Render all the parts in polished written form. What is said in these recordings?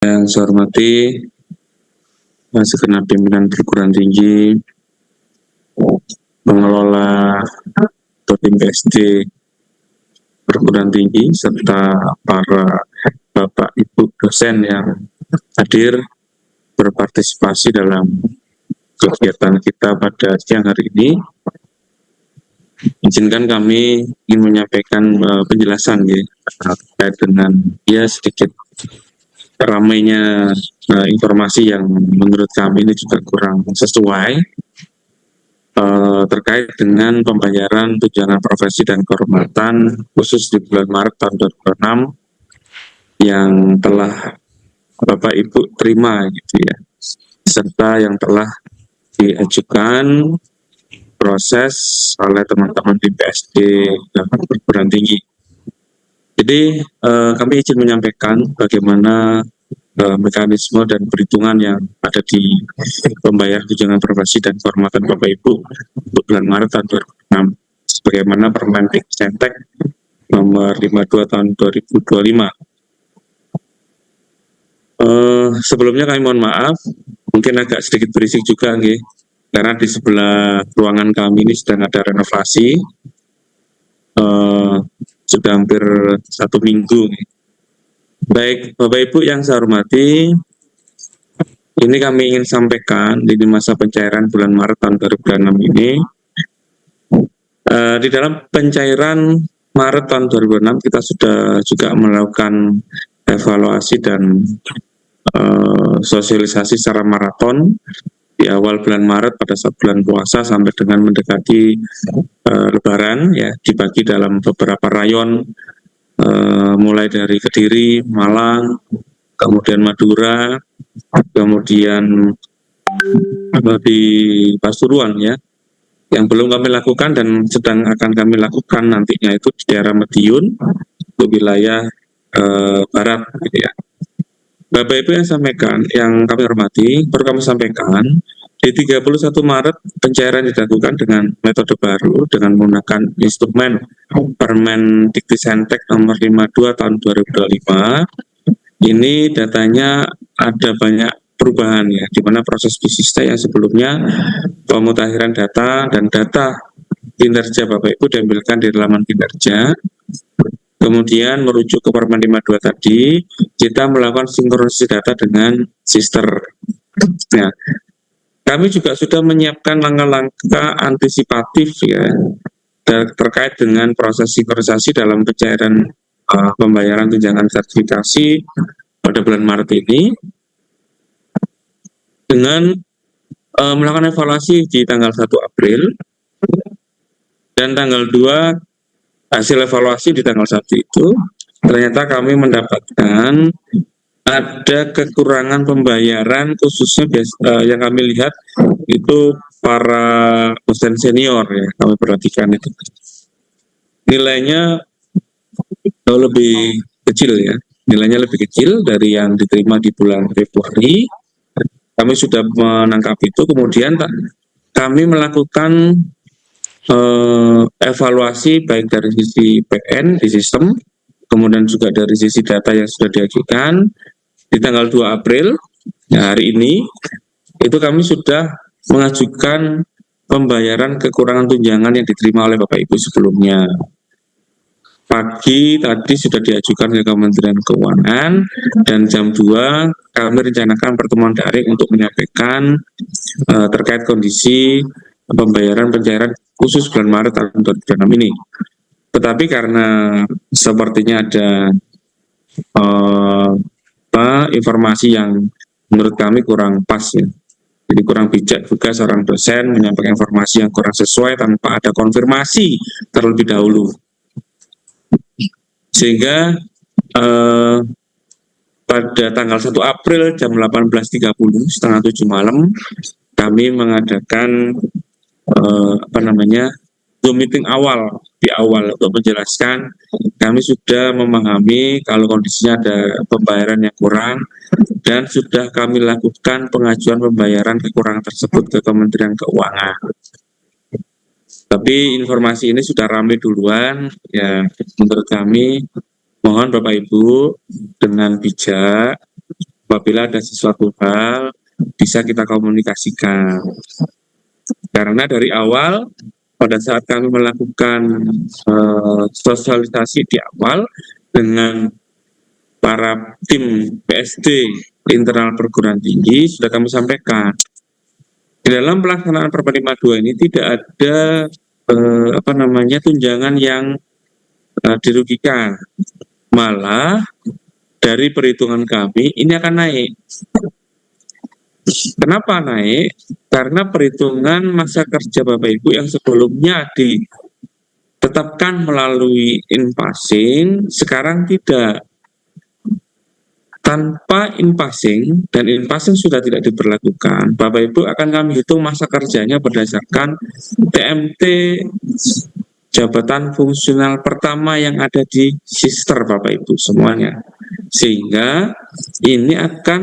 Yang saya hormati segenap pimpinan perguruan tinggi, pengelola atau tim SD perguruan tinggi, serta para Bapak Ibu dosen yang hadir berpartisipasi dalam kegiatan kita pada siang hari ini. Izinkan kami ingin menyampaikan penjelasan ya, terkait dengan sedikit ramainya informasi yang menurut kami ini juga kurang sesuai terkait dengan pembayaran tunjangan profesi dan kehormatan khusus di bulan Maret tahun 2006 yang telah Bapak Ibu terima gitu ya, serta yang telah diajukan proses oleh teman-teman di PSD dan perguruan tinggi. Jadi kami izin menyampaikan bagaimana mekanisme dan perhitungan yang ada di pembayaran tunjangan profesi dan kehormatan Bapak Ibu untuk bulan Maret tahun 2006 sebagaimana Permendik Sentek nomor 52 tahun 2025. Sebelumnya kami mohon maaf, mungkin agak sedikit berisik juga karena di sebelah ruangan kami ini sedang ada renovasi, sudah hampir 1 minggu. Baik, Bapak Ibu yang saya hormati, ini kami ingin sampaikan di masa pencairan bulan Maret tahun 2006 ini, di dalam pencairan Maret tahun 2006 kita sudah juga melakukan evaluasi dan sosialisasi secara maraton di awal bulan Maret pada saat bulan puasa sampai dengan mendekati Lebaran ya, dibagi dalam beberapa rayon, mulai dari Kediri, Malang, kemudian Madura, kemudian di Pasuruan ya, yang belum kami lakukan dan sedang akan kami lakukan nantinya itu di daerah Madiun, itu wilayah barat gitu ya. Bapak Ibu yang kami hormati, perlu kami sampaikan, di 31 Maret pencairan dilakukan dengan metode baru dengan menggunakan instrumen Permendikbudristek nomor 52 tahun 2025. Ini datanya ada banyak perubahan ya, di mana proses bisnisnya yang sebelumnya pemutakhiran data dan data kinerja Bapak Ibu diambilkan di halaman kinerja. Kemudian merujuk ke Permen 52 tadi, kita melakukan sinkronisasi data dengan sister. Nah, kami juga sudah menyiapkan langkah-langkah antisipatif ya terkait dengan proses sinkronisasi dalam pencairan pembayaran tunjangan sertifikasi pada bulan Maret ini dengan melakukan evaluasi di tanggal 1 April dan tanggal 2 hasil evaluasi di tanggal 1 itu ternyata kami mendapatkan ada kekurangan pembayaran khususnya yang kami lihat itu para dosen senior ya, kami perhatikan itu nilainya lebih kecil ya, nilainya lebih kecil dari yang diterima di bulan Februari. Kami sudah menangkap itu, kemudian kami melakukan evaluasi baik dari sisi PN di sistem, kemudian juga dari sisi data yang sudah diajukan di tanggal 2 April ya, hari ini itu kami sudah mengajukan pembayaran kekurangan tunjangan yang diterima oleh Bapak Ibu sebelumnya. Pagi tadi sudah diajukan ke Kementerian Keuangan dan jam 2 kami rencanakan pertemuan daring untuk menyampaikan terkait kondisi pencairan khusus bulan Maret tahun 2006 ini. Tetapi karena sepertinya ada informasi yang menurut kami kurang pas ya, jadi kurang bijak juga seorang dosen menyampaikan informasi yang kurang sesuai tanpa ada konfirmasi terlebih dahulu. Sehingga pada tanggal 1 April jam 18.30 setengah 7 malam kami mengadakan Zoom meeting di awal untuk menjelaskan kami sudah memahami kalau kondisinya ada pembayaran yang kurang dan sudah kami lakukan pengajuan pembayaran kekurangan tersebut ke Kementerian Keuangan. Tapi informasi ini sudah ramai duluan ya, menurut kami mohon Bapak Ibu dengan bijak apabila ada sesuatu hal bisa kita komunikasikan. Karena dari awal pada saat kami melakukan sosialisasi di awal dengan para tim PSD internal perguruan tinggi sudah kami sampaikan di dalam pelaksanaan Perpres 52 ini tidak ada tunjangan yang dirugikan, malah dari perhitungan kami ini akan naik. Kenapa naik? Karena perhitungan masa kerja Bapak Ibu yang sebelumnya ditetapkan melalui in-passing, sekarang tidak. Tanpa in-passing, dan in-passing sudah tidak diberlakukan, Bapak Ibu akan kami hitung masa kerjanya berdasarkan TMT jabatan fungsional pertama yang ada di Sister Bapak Ibu semuanya. Sehingga ini akan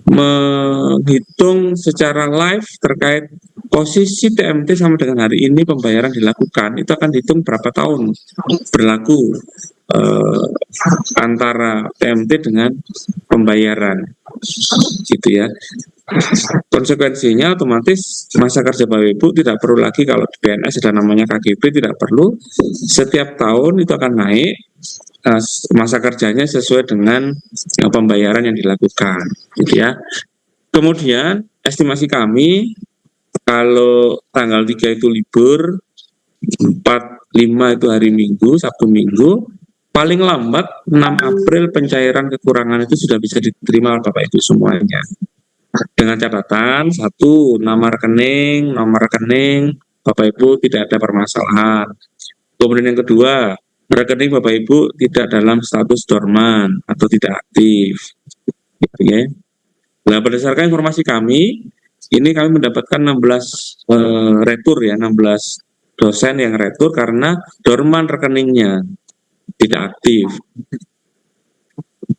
menghitung secara live terkait posisi TMT sama dengan hari ini pembayaran dilakukan, itu akan dihitung berapa tahun berlaku antara TMT dengan pembayaran, gitu ya. Konsekuensinya otomatis masa kerja Bapak Ibu tidak perlu lagi, kalau di PNS ada namanya KGB, tidak perlu setiap tahun itu akan naik masa kerjanya sesuai dengan pembayaran yang dilakukan, gitu ya. Kemudian estimasi kami kalau tanggal 3 itu libur, 4, 5 itu hari Minggu, Sabtu Minggu, paling lambat 6 April pencairan kekurangan itu sudah bisa diterima oleh Bapak Ibu semuanya. Dengan catatan, 1, nomor rekening Bapak Ibu tidak ada permasalahan. Kemudian yang kedua, rekening Bapak Ibu tidak dalam status dorman atau tidak aktif. Gitu ya. Nah, berdasarkan informasi kami, ini kami mendapatkan 16 retur ya, 16 dosen yang retur karena dorman rekeningnya tidak aktif.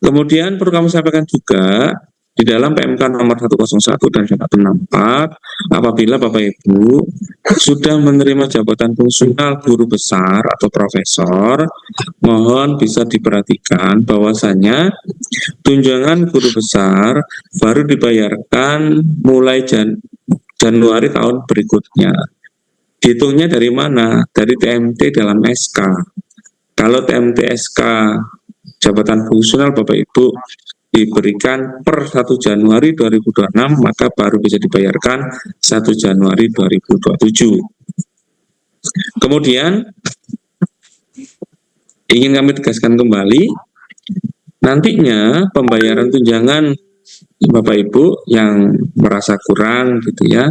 Kemudian perlu kami sampaikan juga, di dalam PMK nomor 101 dan 164, apabila Bapak Ibu sudah menerima jabatan fungsional guru besar atau profesor, mohon bisa diperhatikan bahwasanya tunjangan guru besar baru dibayarkan mulai Januari tahun berikutnya. Dihitungnya dari mana? Dari TMT dalam SK. Kalau TMT SK jabatan fungsional Bapak Ibu diberikan per 1 Januari 2026, maka baru bisa dibayarkan 1 Januari 2027. Kemudian ingin kami tegaskan kembali, nantinya pembayaran tunjangan Bapak Ibu yang merasa kurang gitu ya,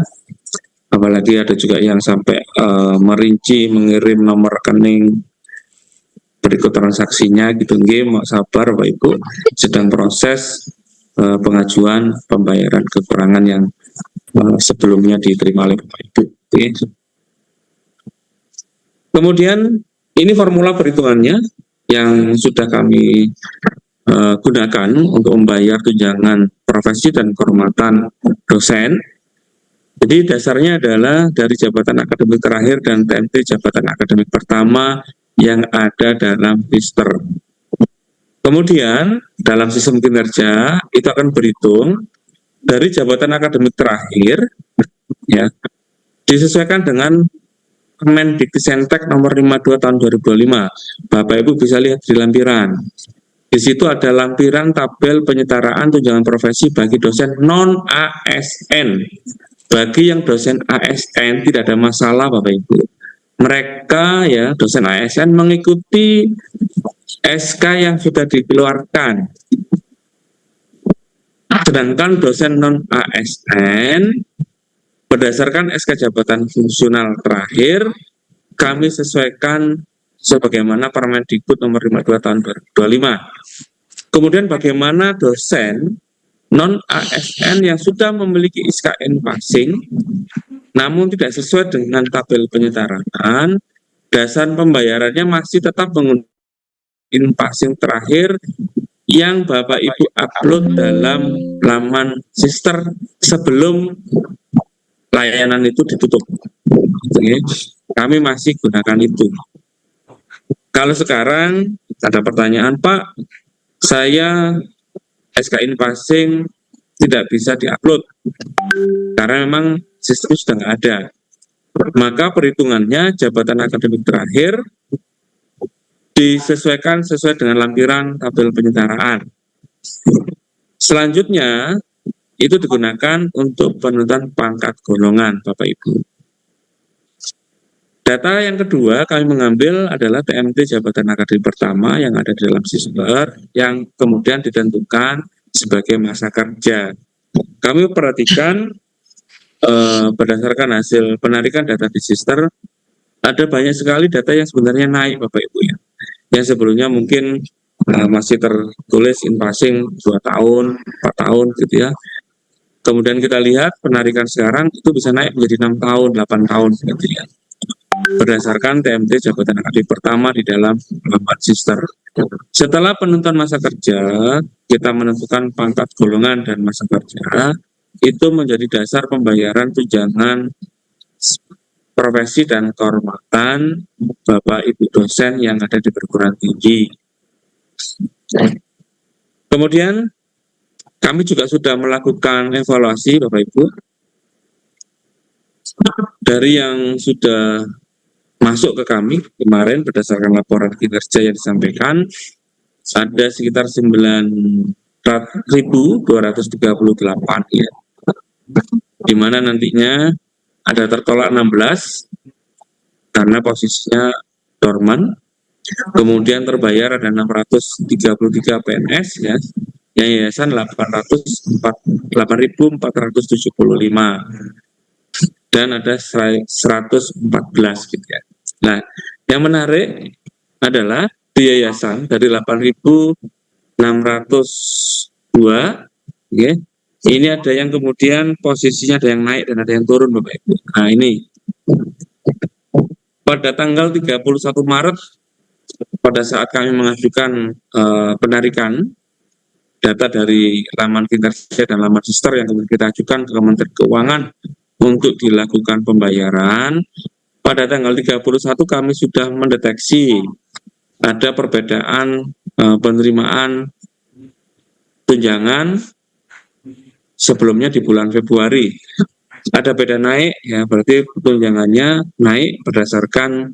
apalagi ada juga yang sampai merinci mengirim nomor rekening berikut transaksinya gitu, mau sabar Bapak Ibu, sedang proses pengajuan pembayaran kekurangan yang sebelumnya diterima oleh Bapak Ibu. Kemudian ini formula perhitungannya yang sudah kami gunakan untuk membayar tunjangan profesi dan kehormatan dosen. Jadi dasarnya adalah dari jabatan akademik terakhir dan TMT jabatan akademik pertama yang ada dalam Sister. Kemudian dalam sistem kinerja itu akan berhitung dari jabatan akademik terakhir ya, disesuaikan dengan Kemendikbudristek nomor 52 tahun 2025. Bapak Ibu bisa lihat di lampiran. Di situ ada lampiran tabel penyetaraan tunjangan profesi bagi dosen non ASN. Bagi yang dosen ASN tidak ada masalah Bapak Ibu. Mereka ya dosen ASN mengikuti SK yang sudah dikeluarkan. Sedangkan dosen non ASN berdasarkan SK jabatan fungsional terakhir kami sesuaikan sebagaimana Permendikbud nomor 52 tahun 2025. Kemudian bagaimana dosen non ASN yang sudah memiliki SKN passing namun tidak sesuai dengan tabel penyetaraan, dasar pembayarannya masih tetap menggunakan in-passing terakhir yang Bapak Ibu upload dalam laman Sister sebelum layanan itu ditutup. Oke. Kami masih gunakan itu. Kalau sekarang ada pertanyaan, Pak, saya SK Inpassing tidak bisa diupload karena memang sistem sudah nggak ada. Maka perhitungannya jabatan akademik terakhir disesuaikan sesuai dengan lampiran tabel penyetaraan. Selanjutnya itu digunakan untuk penentuan pangkat golongan, Bapak Ibu. Data yang kedua kami mengambil adalah TMT jabatan akademik pertama yang ada di dalam Sisper yang kemudian ditentukan sebagai masa kerja. Kami perhatikan berdasarkan hasil penarikan data di Sister, ada banyak sekali data yang sebenarnya naik, Bapak Ibu ya. Yang sebelumnya mungkin masih tertulis Inpassing 2 tahun, 4 tahun gitu ya. Kemudian kita lihat penarikan sekarang itu bisa naik menjadi 6 tahun, 8 tahun gitu ya. Berdasarkan TMT jabatan akademik pertama di dalam lambat Sister. Setelah penentuan masa kerja, kita menentukan pangkat golongan dan masa kerja, itu menjadi dasar pembayaran tunjangan profesi dan kehormatan Bapak Ibu dosen yang ada di perguruan tinggi. Kemudian kami juga sudah melakukan evaluasi Bapak Ibu dari yang sudah masuk ke kami kemarin berdasarkan laporan kinerja yang disampaikan, ada sekitar 9.238 ya, di mana nantinya ada tertolak 16 karena posisinya dorman, kemudian terbayar ada 633 PNS ya, yayasan 8.475 dan ada 114 gitu ya. Nah, yang menarik adalah di yayasan dari 8.602 ya, ini ada yang kemudian posisinya ada yang naik dan ada yang turun Bapak Ibu. Nah, ini pada tanggal 31 Maret pada saat kami mengajukan penarikan data dari laman kinerja dan laman Sister yang kemudian kita ajukan ke Kementerian Keuangan untuk dilakukan pembayaran, pada tanggal 31 kami sudah mendeteksi ada perbedaan penerimaan tunjangan sebelumnya di bulan Februari. Ada beda naik, ya berarti tunjangannya naik berdasarkan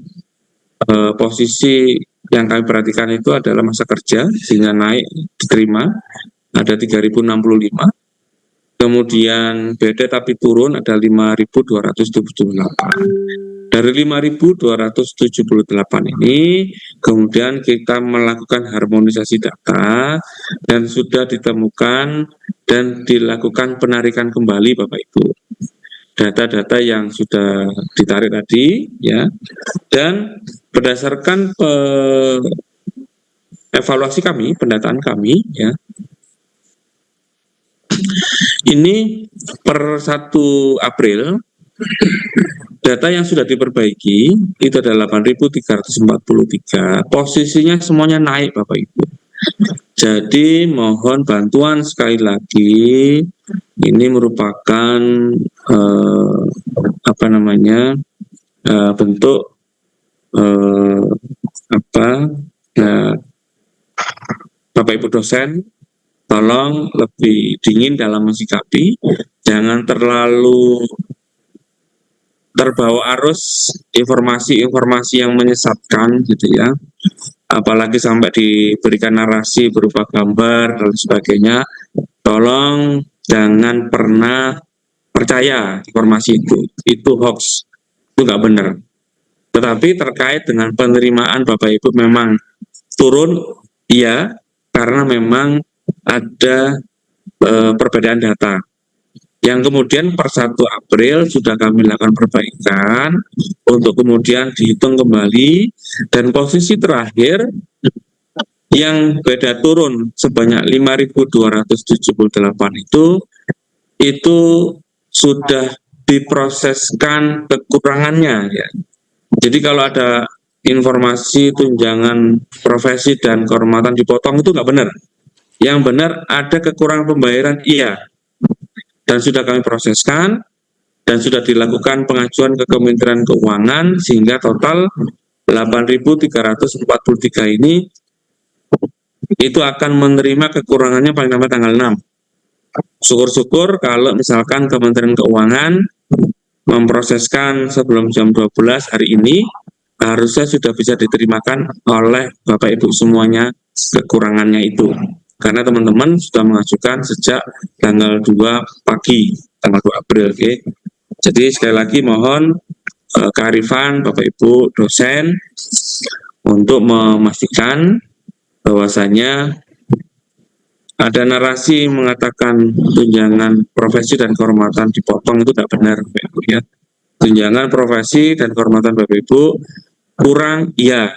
posisi yang kami perhatikan itu adalah masa kerja, sehingga naik diterima, ada 3.065. Kemudian beda tapi turun ada 5.278. Dari 5.278 ini kemudian kita melakukan harmonisasi data dan sudah ditemukan dan dilakukan penarikan kembali Bapak Ibu. Data-data yang sudah ditarik tadi ya. Dan berdasarkan evaluasi kami, pendataan kami ya. Ini per 1 April data yang sudah diperbaiki itu adalah 8.343. Posisinya semuanya naik Bapak Ibu. Jadi mohon bantuan sekali lagi. Ini merupakan bentuk Bapak Ibu dosen, tolong lebih dingin dalam mensikapi, jangan terlalu terbawa arus informasi-informasi yang menyesatkan gitu ya, apalagi sampai diberikan narasi berupa gambar dan sebagainya. Tolong jangan pernah percaya informasi itu hoax, itu nggak benar. Tetapi terkait dengan penerimaan Bapak Ibu memang turun, iya, karena memang ada perbedaan data yang kemudian per 1 April sudah kami lakukan perbaikan untuk kemudian dihitung kembali, dan posisi terakhir yang beda turun sebanyak 5.278 itu sudah diproseskan kekurangannya ya. Jadi kalau ada informasi tunjangan profesi dan kehormatan dipotong itu nggak benar. Yang benar ada kekurangan pembayaran, iya. Dan sudah kami proseskan dan sudah dilakukan pengajuan ke Kementerian Keuangan sehingga total 8.343 ini itu akan menerima kekurangannya paling lambat tanggal 6. Syukur-syukur kalau misalkan Kementerian Keuangan memproseskan sebelum jam 12 hari ini, harusnya sudah bisa diterimakan oleh Bapak Ibu semuanya kekurangannya itu. Karena teman-teman sudah mengajukan sejak tanggal 2 pagi, tanggal 2 April. Okay? Jadi sekali lagi mohon kearifan Bapak Ibu dosen untuk memastikan bahwasanya ada narasi mengatakan tunjangan profesi dan kehormatan dipotong, itu tidak benar Bapak Ibu ya. Tunjangan profesi dan kehormatan Bapak Ibu kurang, iya.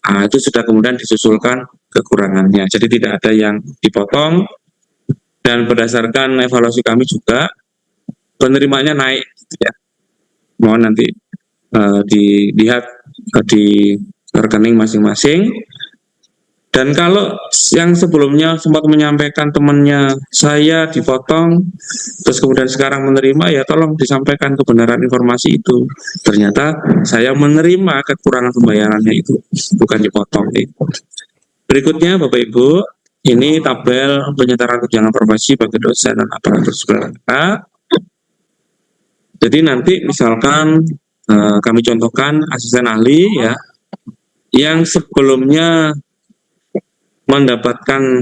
Nah, itu sudah kemudian disusulkan kekurangannya. Jadi tidak ada yang dipotong, dan berdasarkan evaluasi kami juga penerimaannya naik ya. Mohon nanti dilihat di rekening masing-masing. Dan kalau yang sebelumnya sempat menyampaikan temannya saya dipotong, terus kemudian sekarang menerima, ya tolong disampaikan kebenaran informasi itu. Ternyata saya menerima kekurangan pembayarannya itu, bukan dipotong. Berikutnya Bapak Ibu, ini tabel penyetaraan tunjangan profesi bagi dosen dan aparatur sipil negara. Jadi nanti misalkan kami contohkan asisten ahli ya, yang sebelumnya mendapatkan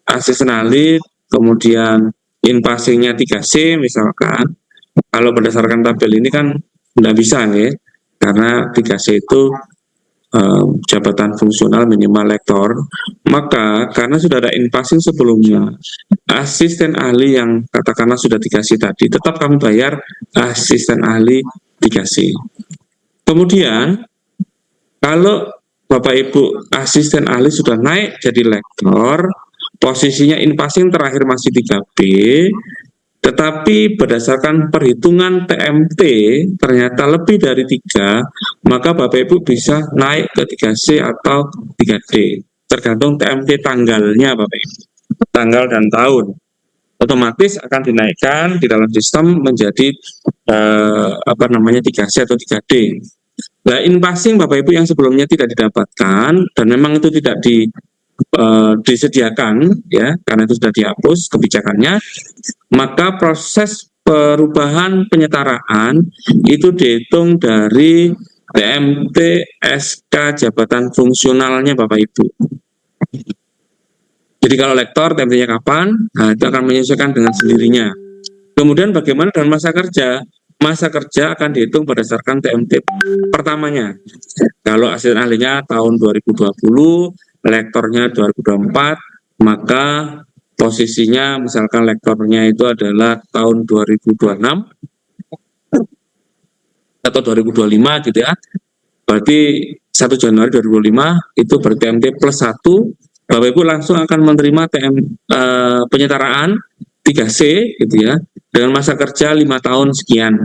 asisten ahli, kemudian in-passingnya 3C misalkan, kalau berdasarkan tabel ini kan tidak bisa nih, karena 3C itu jabatan fungsional minimal lektor, maka karena sudah ada in-passing sebelumnya, asisten ahli yang katakanlah sudah 3C tadi, tetap kami bayar asisten ahli 3C. Kemudian, kalau Bapak Ibu asisten ahli sudah naik jadi lektor, posisinya in-passing terakhir masih 3B, tetapi berdasarkan perhitungan TMT ternyata lebih dari 3, maka Bapak Ibu bisa naik ke 3C atau 3D, tergantung TMT tanggalnya Bapak Ibu, tanggal dan tahun. Otomatis akan dinaikkan di dalam sistem menjadi 3C atau 3D. Nah, in-passing Bapak Ibu yang sebelumnya tidak didapatkan dan memang itu tidak disediakan ya, karena itu sudah dihapus kebijakannya, maka proses perubahan penyetaraan itu dihitung dari TMT SK jabatan fungsionalnya Bapak Ibu. Jadi kalau lektor TMT-nya kapan, nah itu akan menyesuaikan dengan sendirinya. Kemudian bagaimana dengan masa kerja? Masa kerja akan dihitung berdasarkan TMT pertamanya. Kalau asisten ahlinya tahun 2020, lektornya 2024, maka posisinya misalkan lektornya itu adalah tahun 2026 atau 2025 gitu ya. Berarti 1 Januari 2025 itu berarti TMT plus 1, Bapak Ibu langsung akan menerima penyetaraan 3C gitu ya, dengan masa kerja 5 tahun sekian.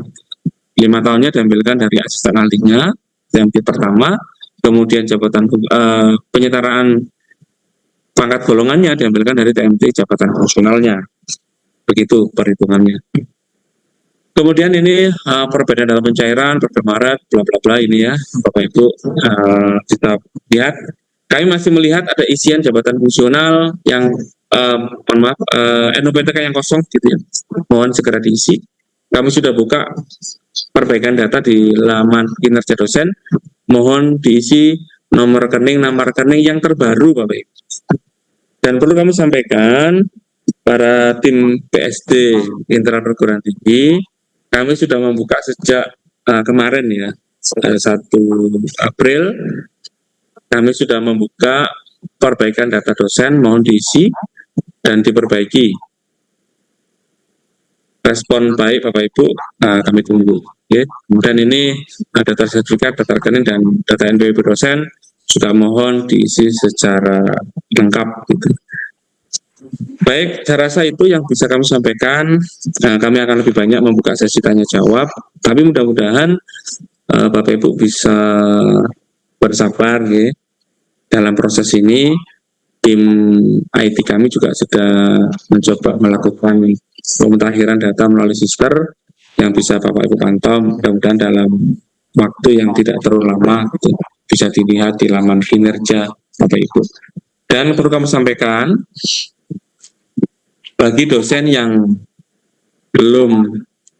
5 tahunnya diambilkan dari asisten ahlinya, TMT pertama, kemudian jabatan penyetaraan pangkat golongannya diambilkan dari TMT jabatan fungsionalnya. Begitu perhitungannya. Kemudian ini perbedaan dalam pencairan, pada Maret, bla bla bla ini ya, Bapak Ibu kita lihat. Kami masih melihat ada isian jabatan fungsional yang NOPTK yang kosong gitu ya, mohon segera diisi. Kami sudah buka perbaikan data di laman kinerja dosen, mohon diisi nomor rekening, nama rekening yang terbaru Bapak Ibu. Dan perlu kami sampaikan, para tim PSD internal perguruan tinggi, kami sudah membuka sejak kemarin ya, 1 April, kami sudah membuka perbaikan data dosen, mohon diisi dan diperbaiki. Respon baik Bapak Ibu, kami tunggu. Okay. Kemudian ini ada data sertifikat, data rekening, dan data NPWP dosen, sudah mohon diisi secara lengkap gitu. Baik, saya rasa itu yang bisa kami sampaikan. Kami akan lebih banyak membuka sesi tanya jawab, tapi mudah-mudahan Bapak Ibu bisa bersabar ya. Dalam proses ini, tim IT kami juga sudah mencoba melakukan pemutakhiran data melalui Sisper yang bisa Bapak Ibu pantau, mudah-mudahan dalam waktu yang tidak terlalu lama gitu, bisa dilihat di laman kinerja Bapak Ibu. Dan perlu kami sampaikan, bagi dosen yang belum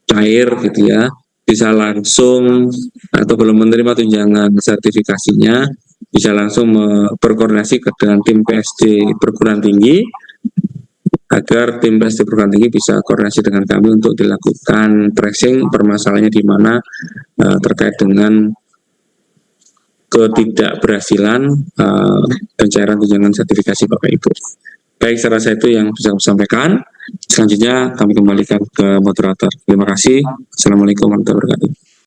cair gitu ya, bisa langsung atau belum menerima tunjangan sertifikasinya, bisa langsung berkoordinasi dengan tim PSD perguruan tinggi, agar tim PSD perguruan tinggi bisa koordinasi dengan kami untuk dilakukan tracing permasalahannya di mana terkait dengan ketidakberhasilan pencairan tunjangan sertifikasi Bapak Ibu. Baik, saya rasa itu yang bisa saya sampaikan. Selanjutnya kami kembalikan ke moderator. Terima kasih. Assalamualaikum warahmatullahi wabarakatuh.